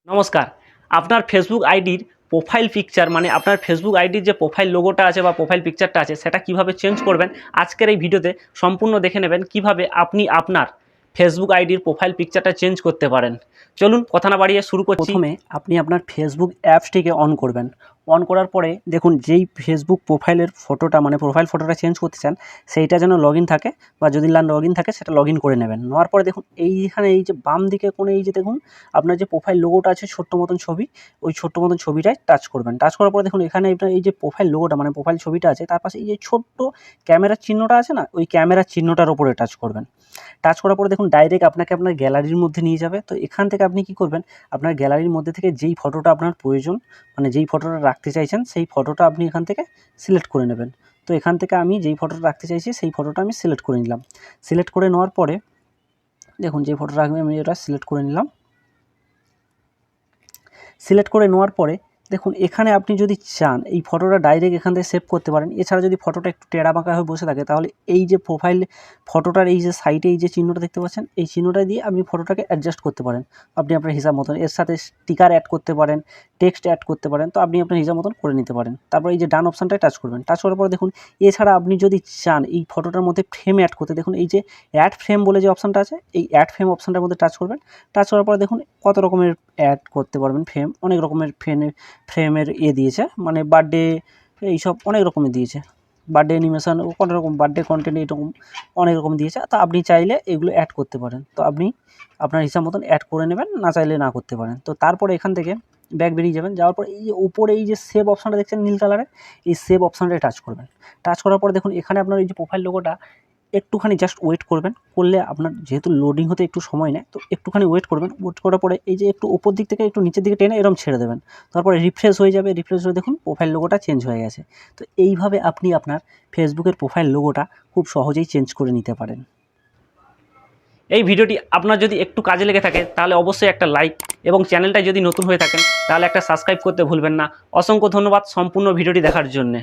নমস্কার। আপনার ফেসবুক আইডির প্রোফাইল পিকচার মানে আপনার ফেসবুক আইডির যে প্রোফাইল লোগোটা আছে বা প্রোফাইল পিকচারটা আছে সেটা কিভাবে চেঞ্জ করবেন আজকের এই ভিডিওতে সম্পূর্ণ দেখে নেবেন কিভাবে আপনি আপনার ফেসবুক আইডির প্রোফাইল পিকচারটা চেঞ্জ করতে পারেন। চলুন কথা না বাড়িয়ে শুরু করছি। প্রথমে আপনি আপনার ফেসবুক অ্যাপসটিকে অন করবেন। অন করার পরে দেখুন যেই ফেসবুক প্রোফাইলের ফটোটা মানে প্রোফাইল ফটোটা চেঞ্জ করতে চান সেইটা যেন লগ ইন থাকে বা যদি লগ ইন থাকে সেটা লগ ইন করে নেবেন। নেওয়ার পরে দেখুন এইখানে এই যে বাম দিকে কোণে এই যে দেখুন আপনার যে প্রোফাইল লোগোটা আছে ছোট্ট মতন ছবি, ওই ছোট্ট মতন ছবিটায় টাচ করবেন। টাচ করার পরে দেখুন এখানে আপনার এই যে প্রোফাইল লোগোটা মানে প্রোফাইল ছবিটা আছে তার পাশে এই যে ছোট্ট ক্যামেরার চিহ্নটা আছে না, ওই ক্যামেরার চিহ্নটার উপরে টাচ করবেন। টাচ করার পরে দেখুন ডাইরেক্ট আপনাকে আপনার গ্যালারির মধ্যে নিয়ে যাবে। তো এখান থেকে আপনি কী করবেন, আপনার গ্যালারির মধ্যে থেকে যেই ফটোটা আপনার প্রয়োজন মানে যেই ফটোটা রাখতে চাইছেন সেই ফটোটা আপনি এখান থেকে সিলেক্ট করে নেবেন। তো এখান থেকে আমি যেই ফটোটা রাখতে চাইছি সেই ফটোটা আমি সিলেক্ট করে নিলাম। সিলেক্ট করে নেওয়ার পরে দেখুন যে ফটোটা রাখবে আমি এটা সিলেক্ট করে নিলাম। সিলেক্ট করে নেওয়ার পরে দেখুন এখানে আপনি যদি চান এই ফটোটা ডাইরেক্ট এখান থেকে সেভ করতে পারেন। এছাড়া যদি ফটোটা একটু টেরা বাঁকা হয়ে বসে থাকে তাহলে এই যে প্রোফাইল ফটোটার এই যে সাইডে এই যে চিহ্নটা দেখতে পাচ্ছেন এই চিহ্নটা দিয়ে আপনি ফটোটাকে অ্যাডজাস্ট করতে পারেন আপনি আপনার হিসাব মতন। এর সাথে স্টিকার অ্যাড করতে পারেন, টেক্সট অ্যাড করতে পারেন, তো আপনি আপনার হিসাব মতন করে নিতে পারেন। তারপর এই যে ডান অপশানটায় টাচ করবেন। টাচ করার পরে দেখুন এছাড়া আপনি যদি চান এই ফটোটার মধ্যে ফ্রেম অ্যাড করতে দেখুন এই যে অ্যাড ফ্রেম বলে যে অপশানটা আছে এই অ্যাড ফ্রেম অপশানটার মধ্যে টাচ করবেন। টাচ করার পরে দেখুন কত রকমের অ্যাড করতে পারবেন ফ্রেম, অনেক রকমের ফ্রেমের দিয়েছে মানে বার্থডে এইসব অনেক রকমের দিয়েছে, বার্থডে অ্যানিমেশন কোনো রকম বার্থডে কন্টেন্ট এরকম অনেক রকম দিয়েছে। তো আপনি চাইলে এগুলো অ্যাড করতে পারেন, তো আপনি আপনার হিসাব মতন অ্যাড করে নেবেন, না চাইলে না করতে পারেন। তো তারপরে এখান থেকে ব্যাক বেরিয়ে যাবেন। যাওয়ার পর এই যে উপরে এই যে সেভ অপশানটা দেখছেন নীল কালারের, এই সেভ অপশানটায় টাচ করবেন। টাচ করার পর দেখুন এখানে আপনার এই যে প্রোফাইল লোগোটা একটুখানি জাস্ট ওয়েট করবেন। করলে আপনার যেহেতু লোডিং হতে একটু সময় নেয় তো একটুখানি ওয়েট করবেন। ওয়েট করার পরে এই যে একটু উপর দিক থেকে একটু নিচের দিকে টেনে এরকম ছেড়ে দেবেন। তারপরে রিফ্রেশ হয়ে যাবে। রিফ্রেশ হয়ে দেখুন প্রোফাইল লোগোটা চেঞ্জ হয়ে গেছে। তো এইভাবে আপনি আপনার ফেসবুকের প্রোফাইল লোগোটা খুব সহজেই চেঞ্জ করে নিতে পারেন। এই ভিডিওটি আপনার যদি একটু কাজে লেগে থাকে তাহলে অবশ্যই একটা লাইক এবং চ্যানেলটা যদি নতুন হয়ে থাকেন তাহলে একটা সাবস্ক্রাইব করতে ভুলবেন না। অসংখ্য ধন্যবাদ সম্পূর্ণ ভিডিওটি দেখার জন্যে।